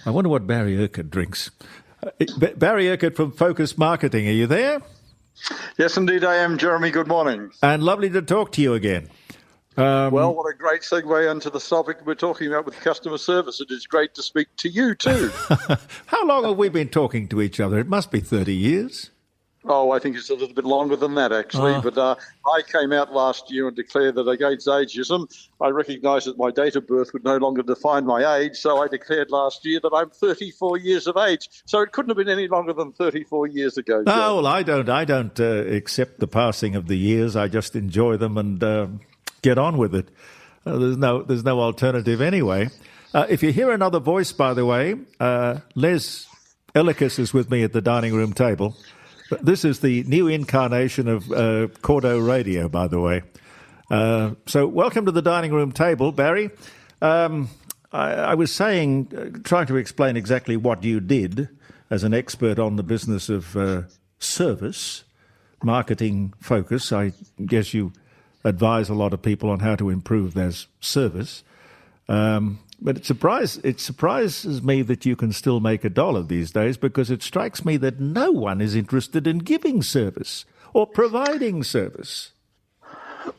I wonder what Barry Urquhart drinks. Barry Urquhart from Focus Marketing, are you there? Yes, indeed I am, Jeremy. Good morning. And lovely to talk to you again. Well, what a great segue into the topic we're talking about with customer service. It is great to speak to you too. How long have we been talking to each other? It must be 30 years. Oh, I think it's a little bit longer than that, actually. But I came out last year and declared that against ageism. I recognised that my date of birth would no longer define my age, so I declared last year that I'm 34 years of age. So it couldn't have been any longer than 34 years ago. Oh, well, I don't accept the passing of the years. I just enjoy them and get on with it. There's no alternative anyway. If you hear another voice, by the way, Les Ellicus is with me at the dining room table. This is the new incarnation of Cordeaux radio, by the way. So welcome to the dining room table, Barry. I was saying, trying to explain exactly what you did as an expert on the business of service, marketing focus. I guess you advise a lot of people on how to improve their service. But it surprises me that you can still make $1 these days, because it strikes me that no one is interested in giving service or providing service.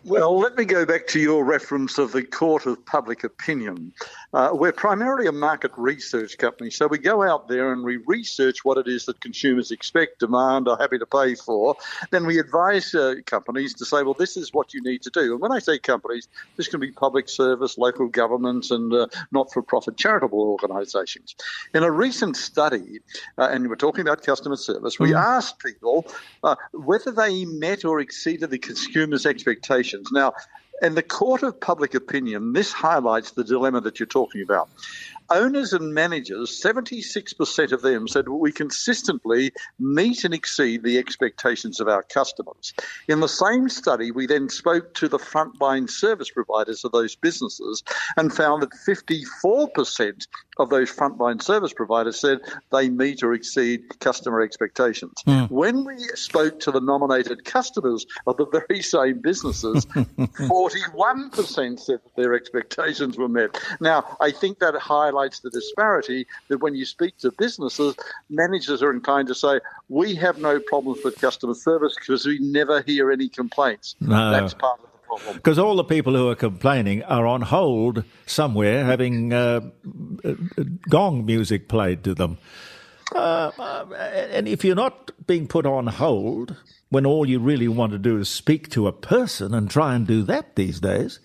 Well, let me go back to your reference of the court of public opinion. We're primarily a market research company, so we go out there and we research what it is that consumers expect, demand, are happy to pay for. Then we advise companies to say, well, this is what you need to do. And when I say companies, this can be public service, local governments, and not-for-profit charitable organisations. In a recent study, and we're talking about customer service, we asked people whether they met or exceeded the consumer's expectations. Now, in the court of public opinion, this highlights the dilemma that you're talking about. Owners and managers, 76% of them said we consistently meet and exceed the expectations of our customers. In the same study, we then spoke to the frontline service providers of those businesses and found that 54% of those frontline service providers said they meet or exceed customer expectations. When we spoke to the nominated customers of the very same businesses, 41% said that their expectations were met. Now, I think that highlights the disparity that when you speak to businesses, managers are inclined to say, we have no problems with customer service because we never hear any complaints. No. That's part of the problem. Because all the people who are complaining are on hold somewhere having gong music played to them. And if you're not being put on hold when all you really want to do is speak to a person and try and do that these days,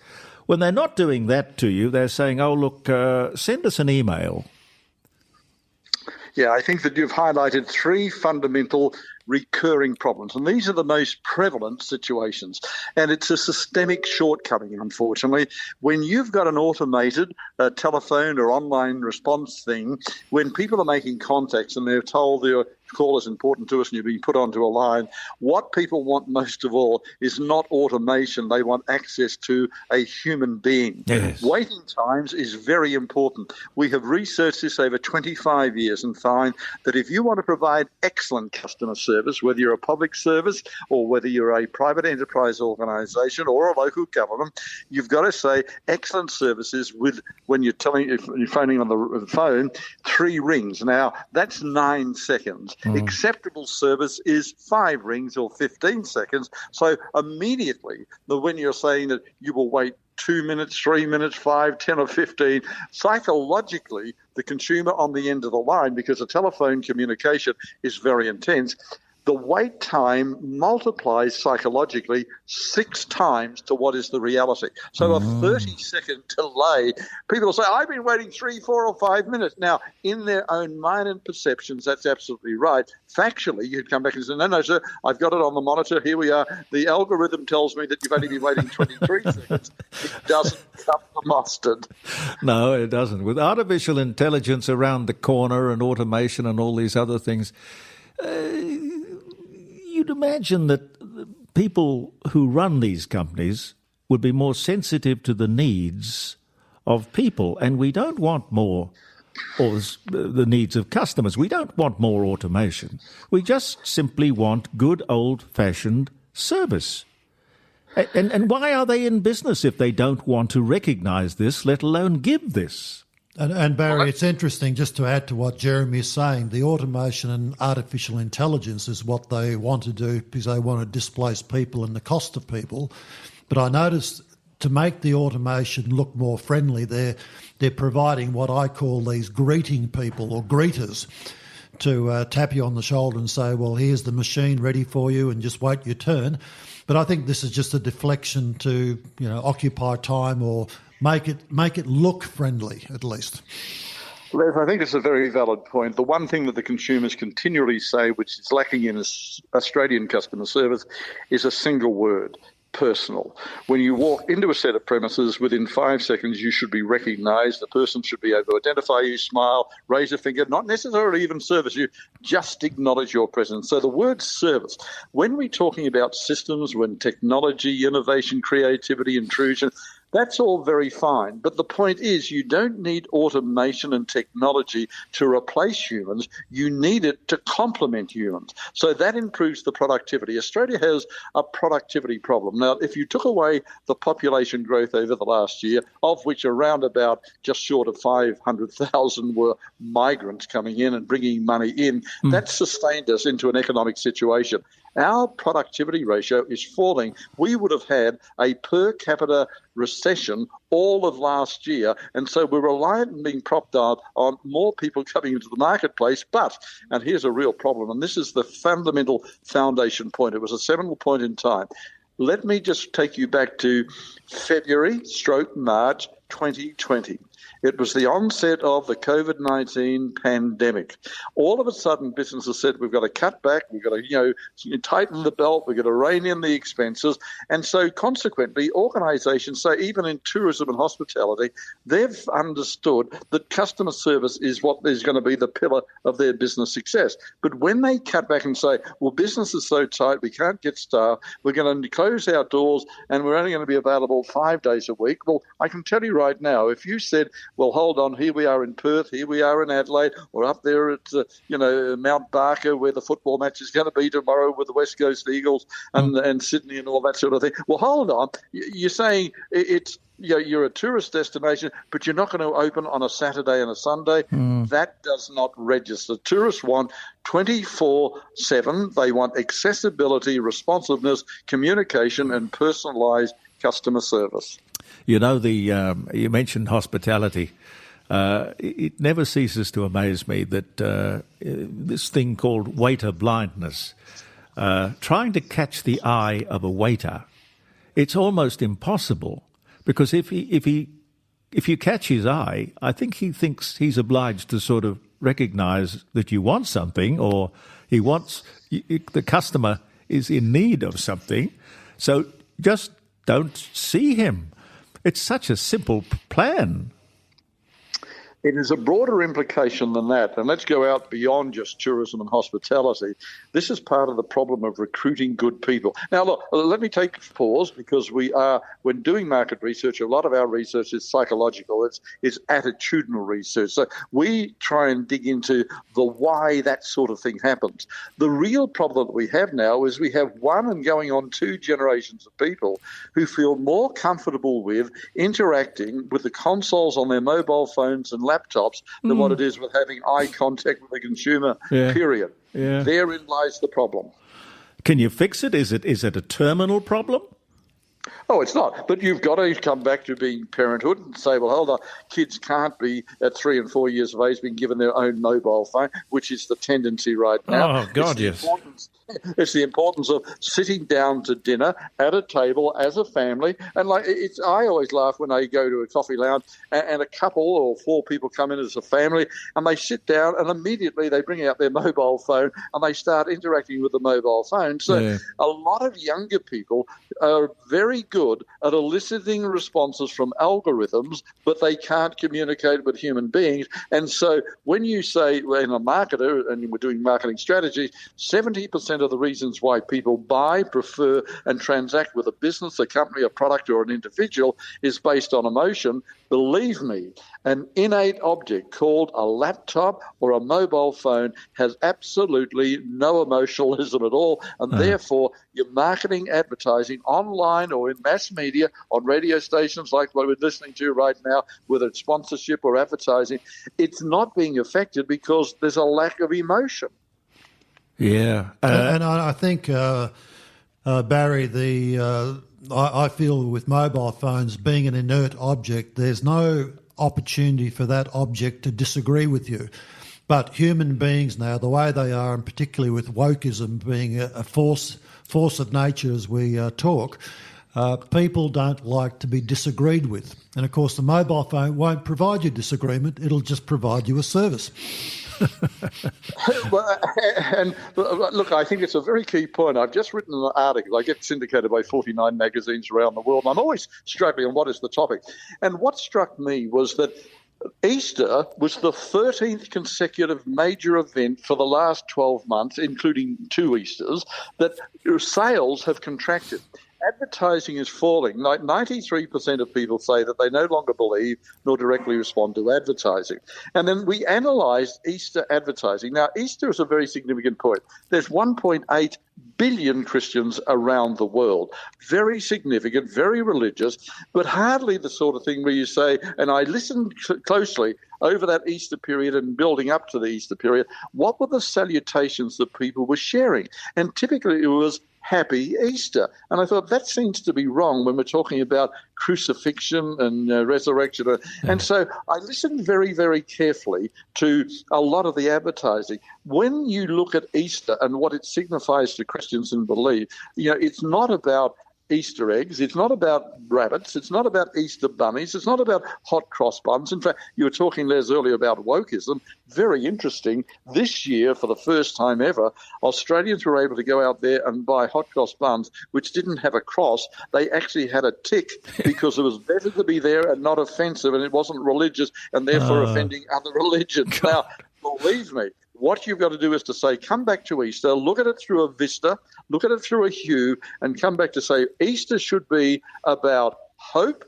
when they're not doing that to you, they're saying, oh, look, send us an email. Yeah, I think that you've highlighted three fundamental recurring problems, and these are the most prevalent situations. And it's a systemic shortcoming, unfortunately. When you've got an automated telephone or online response thing, when people are making contacts and they're told their call is important to us and you're being put onto a line, what people want most of all is not automation. They want access to a human being. Yes. Waiting times is very important. We have researched this over 25 years and find that if you want to provide excellent customer service, whether you're a public service or whether you're a private enterprise organisation or a local government, you've got to say excellent services with, when you're phoning on the phone, 3 rings. Now, that's 9 seconds. Acceptable service is 5 rings or 15 seconds. So immediately, when you're saying that you will wait 2 minutes, 3 minutes, 5, 10 or 15, psychologically, the consumer on the end of the line, because the telephone communication is very intense, the wait time multiplies psychologically 6 times to what is the reality. So a 30-second delay, people will say, I've been waiting 3, 4 or 5 minutes. Now, in their own mind and perceptions, that's absolutely right. Factually, you'd come back and say, no, sir, I've got it on the monitor. Here we are. The algorithm tells me that you've only been waiting 23 seconds. It doesn't cut the mustard. No, it doesn't. With artificial intelligence around the corner and automation and all these other things, you'd imagine that people who run these companies would be more sensitive to the needs of people, and we don't want more, or the needs of customers. We don't want more automation. We just simply want good old-fashioned service. And why are they in business if they don't want to recognize this, let alone give this? And Barry, it's interesting, just to add to what Jeremy is saying, the automation and artificial intelligence is what they want to do because they want to displace people and the cost of people. But I noticed to make the automation look more friendly, they're providing what I call these greeting people or greeters to tap you on the shoulder and say, well, here's the machine ready for you and just wait your turn. But I think this is just a deflection to, occupy time or make it look friendly, at least. Les, I think it's a very valid point. The one thing that the consumers continually say, which is lacking in Australian customer service, is a single word: personal. When you walk into a set of premises, within 5 seconds you should be recognised. The person should be able to identify you, smile, raise a finger, not necessarily even service you, just acknowledge your presence. So the word service, when we're talking about systems, when technology, innovation, creativity, intrusion, that's all very fine. But the point is, you don't need automation and technology to replace humans. You need it to complement humans. So that improves the productivity. Australia has a productivity problem. Now, if you took away the population growth over the last year, of which around about just short of 500,000 were migrants coming in and bringing money in, that sustained us into an economic situation. Our productivity ratio is falling. We would have had a per capita recession all of last year, and so we're reliant on being propped up on more people coming into the marketplace. But, and here's a real problem, and this is the fundamental foundation point. It was a seminal point in time. Let me just take you back to February/March 2020. It was the onset of the COVID-19 pandemic. All of a sudden, businesses said, we've got to cut back, we've got to, tighten the belt, we've got to rein in the expenses. And so consequently, organisations, so even in tourism and hospitality, they've understood that customer service is what is going to be the pillar of their business success. But when they cut back and say, well, business is so tight, we can't get staff, we're going to close our doors and we're only going to be available 5 days a week. Well, I can tell you right now, if you said, well, hold on, here we are in Perth, here we are in Adelaide, or up there at, Mount Barker, where the football match is going to be tomorrow with the West Coast Eagles and Sydney and all that sort of thing. Well, hold on. You're saying it's, you're a tourist destination, but you're not going to open on a Saturday and a Sunday. That does not register. Tourists want 24/7. They want accessibility, responsiveness, communication, and personalised customer service. You mentioned hospitality. It never ceases to amaze me that this thing called waiter blindness, trying to catch the eye of a waiter, it's almost impossible, because if you catch his eye, I think he thinks he's obliged to sort of recognise that you want something, or the customer is in need of something. So just don't see him. It's such a simple plan. It is a broader implication than that. And let's go out beyond just tourism and hospitality. This is part of the problem of recruiting good people. Now, look, let me take a pause, because when doing market research, a lot of our research is psychological. It's attitudinal research. So we try and dig into the why that sort of thing happens. The real problem that we have now is we have one and going on two generations of people who feel more comfortable with interacting with the consoles on their mobile phones and laptops than what it is with having eye contact with the consumer, period. Yeah. Therein lies the problem. Can you fix it? Is it a terminal problem? Oh, it's not. But you've got to come back to being parenthood and say, well, hold on, kids can't be at 3 and 4 years of age being given their own mobile phone, which is the tendency right now. Oh, God, yes. It's the importance of sitting down to dinner at a table as a family. And I always laugh when I go to a coffee lounge and a couple or 4 people come in as a family, and they sit down and immediately they bring out their mobile phone and they start interacting with the mobile phone. So a lot of younger people are very good at eliciting responses from algorithms, but they can't communicate with human beings. And so when you say, well, in a marketer, and we're doing marketing strategy, 70% of the reasons why people buy, prefer, and transact with a business, a company, a product, or an individual is based on emotion. Believe me, An innate object called a laptop or a mobile phone has absolutely no emotionalism at all, and therefore your marketing, advertising online or in mass media, on radio stations like what we're listening to right now, whether it's sponsorship or advertising, it's not being affected because there's a lack of emotion. Yeah. And I think, Barry, I feel with mobile phones being an inert object, there's no opportunity for that object to disagree with you. But human beings now, the way they are, and particularly with wokeism being a force of nature as we talk, people don't like to be disagreed with. And of course, the mobile phone won't provide you disagreement, it'll just provide you a service. Well, and look, I think it's a very key point. I've just written an article. I get syndicated by 49 magazines around the world, and I'm always struggling on what is the topic. And what struck me was that Easter was the 13th consecutive major event for the last 12 months, including 2 Easters, that sales have contracted. Advertising is falling. 93% of people say that they no longer believe nor directly respond to advertising. And then we analysed Easter advertising. Now, Easter is a very significant point. There's 1.8 billion Christians around the world. Very significant, very religious, but hardly the sort of thing where you say, and I listened closely over that Easter period and building up to the Easter period, what were the salutations that people were sharing? And typically it was Happy Easter. And I thought that seems to be wrong when we're talking about crucifixion and resurrection. And so I listened very, very carefully to a lot of the advertising. When you look at Easter and what it signifies to Christians and believe, it's not about Easter eggs. It's not about rabbits. It's not about Easter bunnies. It's not about hot cross buns. In fact, you were talking, Les, earlier about wokeism. Very interesting. This year, for the first time ever, Australians were able to go out there and buy hot cross buns, which didn't have a cross. They actually had a tick because it was better to be there and not offensive, and it wasn't religious and therefore offending other religions. Now, believe me, what you've got to do is to say, come back to Easter, look at it through a vista, look at it through a hue, and come back to say Easter should be about hope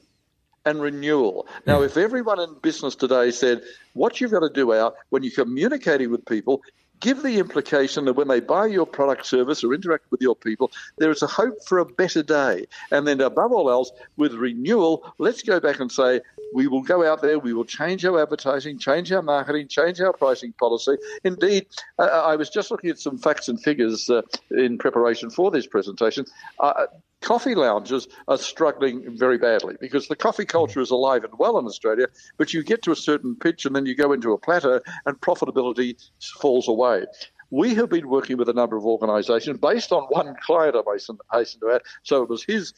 and renewal. Now, if everyone in business today said, what you've got to do out when you're communicating with people, give the implication that when they buy your product, service, or interact with your people, there is a hope for a better day. And then above all else, with renewal, let's go back and say, we will go out there, we will change our advertising, change our marketing, change our pricing policy. Indeed, I was just looking at some facts and figures in preparation for this presentation. Coffee lounges are struggling very badly because the coffee culture is alive and well in Australia, but you get to a certain pitch and then you go into a plateau and profitability falls away. We have been working with a number of organisations based on one client, I hasten to add. So it was his,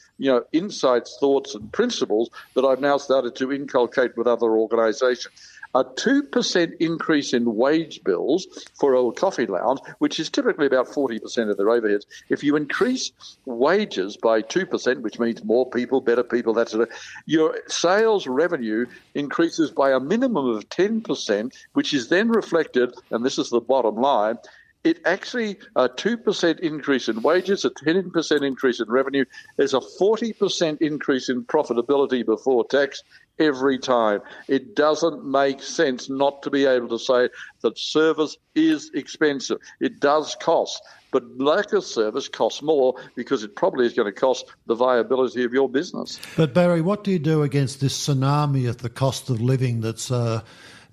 insights, thoughts and principles that I've now started to inculcate with other organisations. A 2% increase in wage bills for a coffee lounge, which is typically about 40% of their overheads. If you increase wages by 2%, which means more people, better people, that sort of, your sales revenue increases by a minimum of 10%, which is then reflected, and this is the bottom line, it actually, a 2% increase in wages, a 10% increase in revenue, there's a 40% increase in profitability before tax every time. It doesn't make sense not to be able to say that service is expensive. It does cost, but lack of service costs more because it probably is going to cost the viability of your business. But Barry, what do you do against this tsunami of the cost of living that's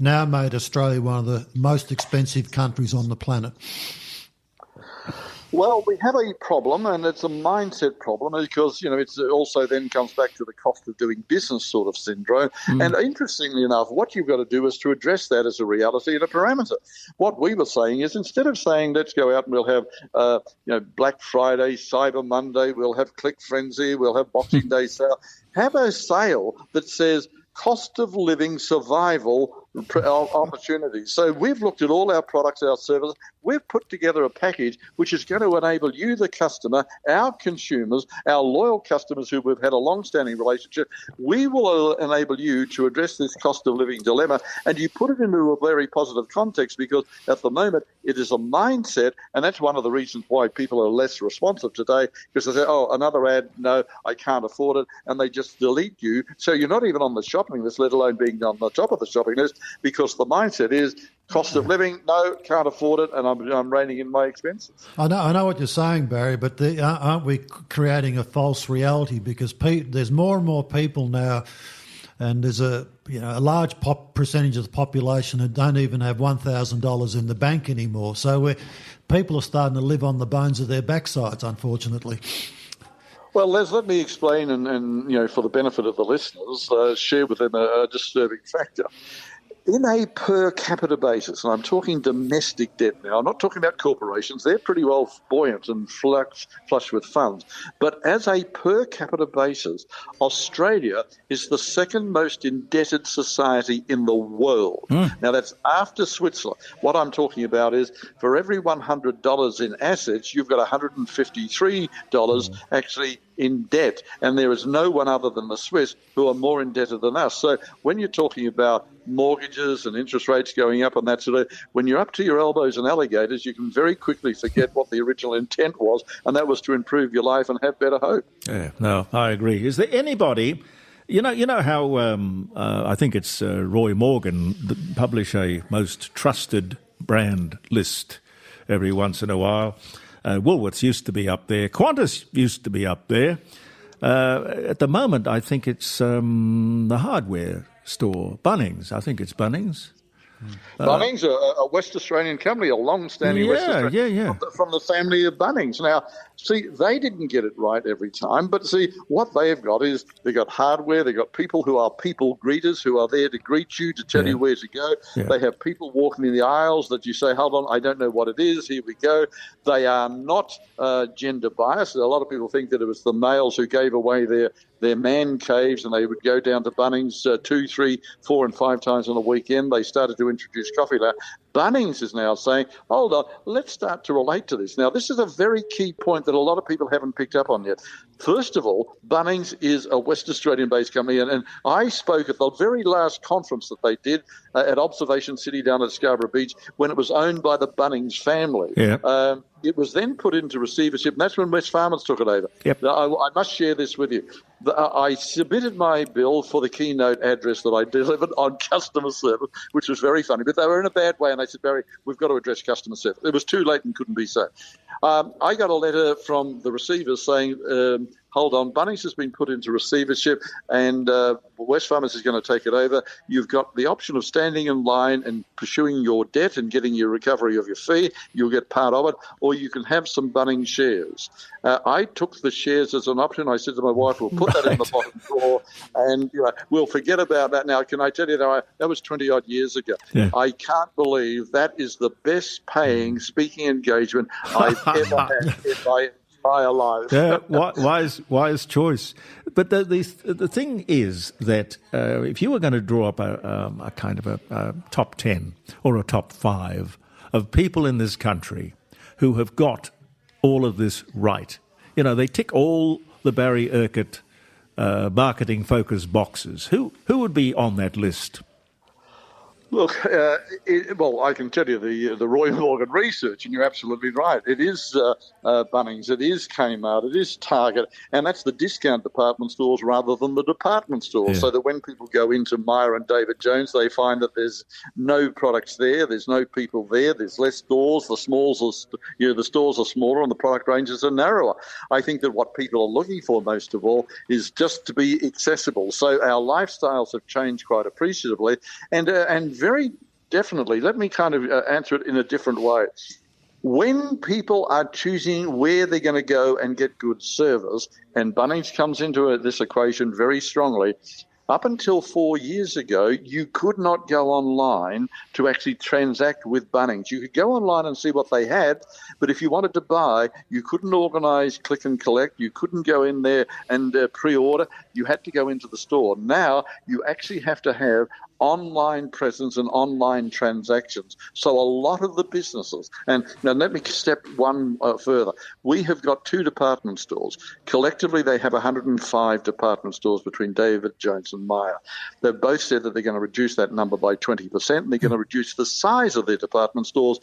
now made Australia one of the most expensive countries on the planet? Well, we have a problem, and it's a mindset problem because, it's also then comes back to the cost of doing business sort of syndrome. And interestingly enough, what you've got to do is to address that as a reality and a parameter. What we were saying is instead of saying, let's go out and we'll have, Black Friday, Cyber Monday, we'll have Click Frenzy, we'll have Boxing Day sale, have a sale that says cost of living survival opportunities. So we've looked at all our products, our services. We've put together a package which is going to enable you, the customer, our consumers, our loyal customers who we've had a long-standing relationship. We will enable you to address this cost of living dilemma, and you put it into a very positive context, because at the moment it is a mindset, and that's one of the reasons why people are less responsive today, because they say, oh, another ad, no, I can't afford it, and they just delete you. So you're not even on the shopping list, let alone being on the top of the shopping list, because the mindset is cost of living, no, can't afford it, and I'm reining in my expenses. I know what you're saying, Barry, but aren't we creating a false reality? Because there's more and more people now, and there's a large percentage of the population who don't even have $1,000 in the bank anymore. So people are starting to live on the bones of their backsides, unfortunately. Well, Les, let me explain, and for the benefit of the listeners, share with them a disturbing factor. In a per capita basis, and I'm talking domestic debt now, I'm not talking about corporations, they're pretty well buoyant and flush with funds, but as a per capita basis, Australia is the second most indebted society in the world. Now, that's after Switzerland. What I'm talking about is for every $100 in assets, you've got $153 actually in debt, and there is no one other than the Swiss who are more indebted than us. So when you're talking about mortgages and interest rates going up and that sort of, when you're up to your elbows in alligators, you can very quickly forget what the original intent was, and that was to improve your life and have better hope. Yeah, no, I agree. Is there anybody, you know how I think it's Roy Morgan that publish a most trusted brand list every once in a while. Woolworths used to be up there. Qantas used to be up there. At the moment, I think it's the hardware store, Bunnings. I think it's Bunnings. Bunnings, a West Australian company, a long-standing West Australian, from the family of Bunnings. Now, see, they didn't get it right every time, but see, what they've got is they've got hardware, they've got people who are people greeters who are there to greet you, to tell you where to go. Yeah. They have people walking in the aisles that you say, hold on, I don't know what it is, here we go. They are not gender biased. A lot of people think that it was the males who gave away their man caves, and they would go down to Bunnings 2, 3, 4 and 5 times on a weekend. They started to introduce coffee now. Bunnings is now saying, hold on, let's start to relate to this. Now, this is a very key point that a lot of people haven't picked up on yet. First of all, Bunnings is a West Australian-based company, and I spoke at the very last conference that they did at Observation City down at Scarborough Beach when it was owned by the Bunnings family. Yeah. It was then put into receivership, and that's when West Farmers took it over. Yep. Now, I must share this with you. I submitted my bill for the keynote address that I delivered on customer service, which was very funny, but they were in a bad way, and they said, Barry, we've got to address customer service. It was too late and couldn't be so. I got a letter from the receivers saying, hold on, Bunnings has been put into receivership and West Farmers is going to take it over. You've got the option of standing in line and pursuing your debt and getting your recovery of your fee. You'll get part of it, or you can have some Bunnings shares. I took the shares as an option. I said to my wife, we'll put that in the bottom drawer and we'll forget about that. Now, can I tell you that was 20-odd years ago. Yeah. I can't believe that is the best paying speaking engagement I've ever had in my entire life. Yeah, wise choice. But the thing is that if you were going to draw up a kind of a top 10 or a top 5 of people in this country who have got all of this right, they tick all the Barry Urquhart marketing focus boxes. Who would be on that list? Look, I can tell you the Roy Morgan research, and you're absolutely right. It is Bunnings, it is Kmart, it is Target, and that's the discount department stores rather than the department stores. Yeah. So that when people go into Myer and David Jones, they find that there's no products there, there's no people there, there's less stores. The the stores are smaller and the product ranges are narrower. I think that what people are looking for most of all is just to be accessible. So our lifestyles have changed quite appreciatively, and very definitely, let me kind of answer it in a different way. When people are choosing where they're going to go and get good service, and Bunnings comes into this equation very strongly, up until 4 years ago, you could not go online to actually transact with Bunnings. You could go online and see what they had, but if you wanted to buy, you couldn't organise click and collect. You couldn't go in there and pre-order. You had to go into the store. Now, you actually have to have online presence and online transactions. So a lot of the businesses, and now let me step one further. We have got 2 department stores. Collectively, they have 105 department stores between David, Jones and Myer. They've both said that they're going to reduce that number by 20%, and they're going to reduce the size of their department stores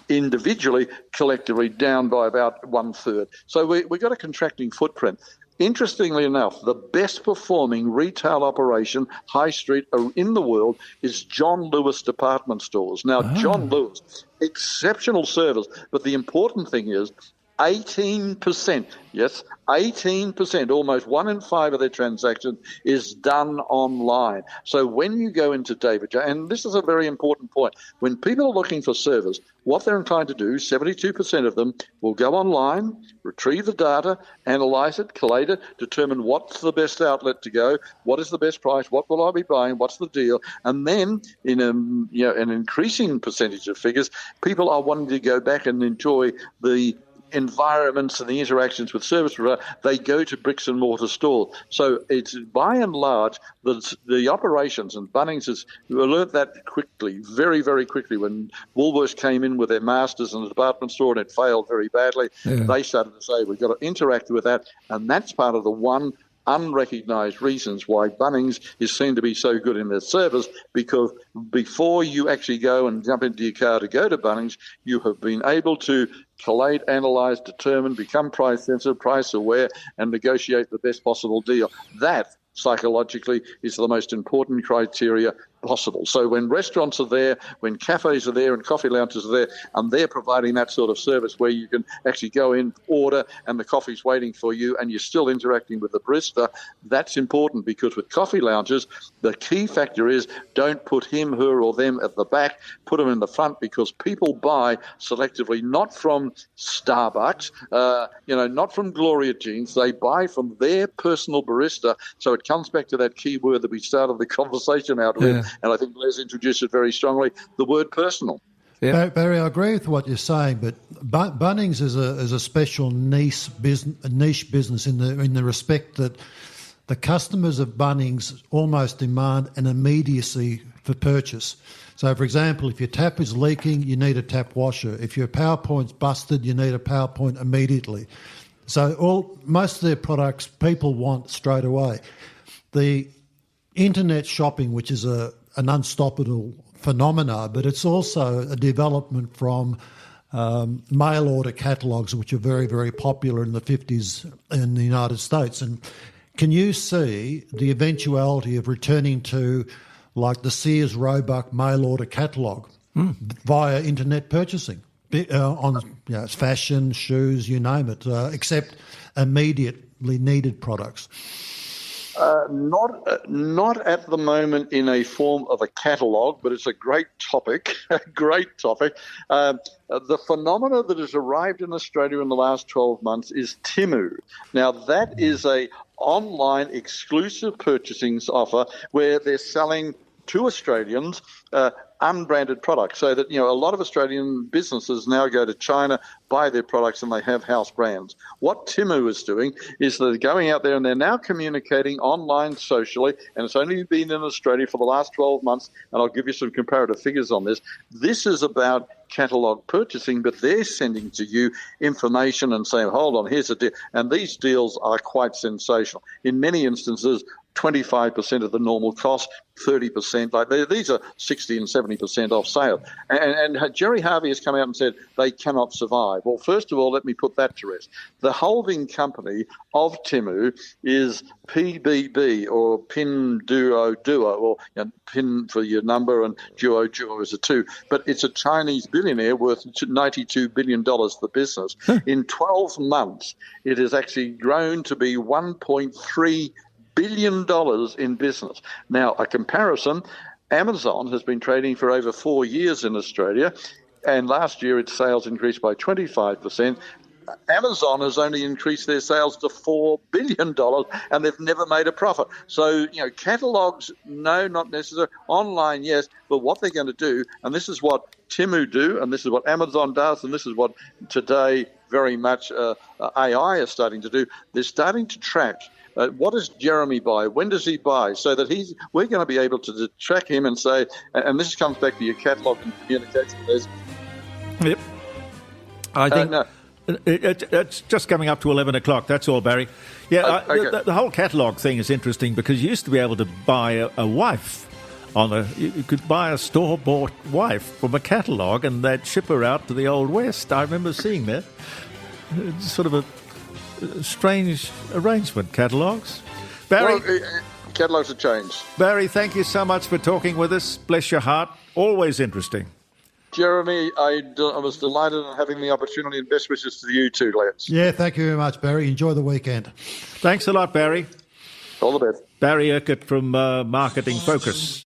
individually, collectively, down by about 1/3. So we've got a contracting footprint. Interestingly enough, the best performing retail operation, high street in the world, is John Lewis department stores. Now, John Lewis, exceptional service, but the important thing is 18%, yes, 18%, almost 1 in 5 of their transactions is done online. So when you go into David, and this is a very important point, when people are looking for service, what they're inclined to do, 72% of them will go online, retrieve the data, analyse it, collate it, determine what's the best outlet to go, what is the best price, what will I be buying, what's the deal, and then in an increasing percentage of figures, people are wanting to go back and enjoy the environments and the interactions with service provider. They go to bricks and mortar stores. So it's by and large the operations, and Bunnings has learnt that quickly, very, very quickly. When Woolworths came in with their masters in the department store and it failed very badly, they started to say we've got to interact with that, and that's part of the one unrecognised reasons why Bunnings is seen to be so good in their service, because before you actually go and jump into your car to go to Bunnings, you have been able to collate, analyse, determine, become price sensitive, price aware, and negotiate the best possible deal. That, psychologically, is the most important criteria possible. So when restaurants are there, when cafes are there and coffee lounges are there, and they're providing that sort of service where you can actually go in, order, and the coffee's waiting for you and you're still interacting with the barista, that's important, because with coffee lounges, the key factor is don't put him, her or them at the back, put them in the front, because people buy selectively, not from Starbucks, not from Gloria Jeans, they buy from their personal barista. So it comes back to that key word that we started the conversation out with, and I think Les introduced it very strongly, the word personal. Yeah. Barry, I agree with what you're saying, but Bunnings is a special niche business in the respect that the customers of Bunnings almost demand an immediacy for purchase. So, for example, if your tap is leaking, you need a tap washer. If your PowerPoint's busted, you need a PowerPoint immediately. So most of their products people want straight away. The internet shopping, which is an unstoppable phenomena, but it's also a development from mail order catalogues, which are very, very popular in the 50s in the United States. And can you see the eventuality of returning to like the Sears Roebuck mail order catalogue via internet purchasing on fashion, shoes, you name it, except immediately needed products? Not at the moment in a form of a catalogue, but it's a great topic, The phenomena that has arrived in Australia in the last 12 months is Timu. Now, that is a online exclusive purchasing offer where they're selling to Australians unbranded products, so that a lot of Australian businesses now go to China, buy their products, and they have house brands. What Timu is doing is they're going out there and they're now communicating online, socially, and it's only been in Australia for the last 12 months, and I'll give you some comparative figures on this. This is about catalogue purchasing, but they're sending to you information and saying, hold on, here's a deal. And these deals are quite sensational. In many instances, 25% of the normal cost, 30%. Like these are 60 and 70% off sale. And Jerry Harvey has come out and said they cannot survive. Well, first of all, let me put that to rest. The holding company of Timu is PBB, or Pin Duo, or Pin for your number and Duo is a 2. But it's a Chinese billionaire worth $92 billion, the business. In 12 months, it has actually grown to be $1.3 billion in business. Now, a comparison, Amazon has been trading for over 4 years in Australia, and last year its sales increased by 25%. Amazon has only increased their sales to $4 billion, and they've never made a profit. So, catalogues, no, not necessarily. Online, yes, but what they're going to do, and this is what Timu do, and this is what Amazon does, and this is what today very much AI is starting to do, they're starting to track what does Jeremy buy? When does he buy? So that we're going to be able to track him and say, and this comes back to your catalogue and communication. Yep. I think no. it's just coming up to 11 o'clock. That's all, Barry. Yeah, Okay. the whole catalogue thing is interesting because you used to be able to buy a wife. You could buy a store-bought wife from a catalogue and they'd ship her out to the Old West. I remember seeing that. It's sort of a strange arrangement, catalogues. Barry, Catalogues have changed. Barry, thank you so much for talking with us. Bless your heart. Always interesting. Jeremy, I was delighted in having the opportunity, and best wishes to you too, Lance. Yeah, thank you very much, Barry. Enjoy the weekend. Thanks a lot, Barry. All the best. Barry Urquhart from Marketing Focus.